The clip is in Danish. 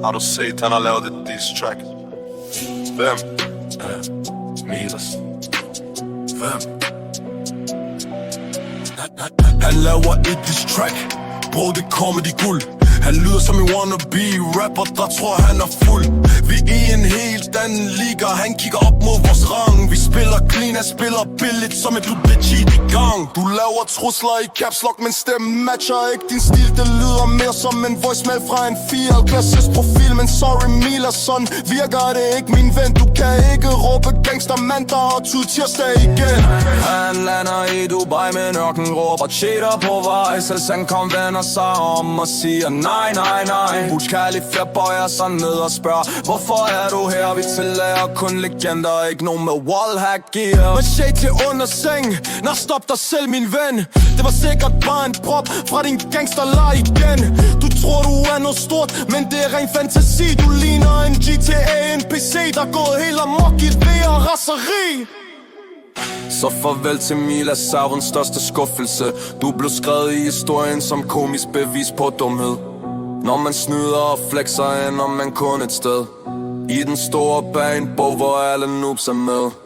Har du set, han har lavet et diss track? Hvem? Midas. Hvem? Han laver et diss track. Bro, det comedy guld. Han lyder som en wannabe rapper, der tror han er fuld. Vi er i en helt anden liga. Han kigger op mod vores rang. Vi spiller clean, han spiller billigt som et legit i gang. Du laver trusler i caps lock, men stemmen matcher ikke din stil. Det lyder mere som en voicemail fra en 4-klasses profil. Men sorry Mila, sådan virker det ikke, min ven. Du kan ikke råbe gangster mandag og tud tirsdag igen. Han lander i Dubai med en ørkenråber, cheater på vej. Selv han kom vender sig om og siger nej, nej, nej. Burj Khalifa bøjer sig ned og spørger, hvorfor er du her? Vi tillader kun legender, ikke nogen med wallhack gear. Men shade til under seng, nå stop dig selv min ven. Det var sikkert bare en prop fra din gangsterleg igen. Du tror du er noget stort, men det er ren fantasi. Du ligner en GTA NPC, der er gået helt amok i det og raseri. Så farvel til Mila, Saurens største skuffelse. Du blev skrevet i historien som komisk bevis på dumhed. Når man snyder og flexer, ender man kun et sted. I den store bag en bog, hvor alle noobs er med.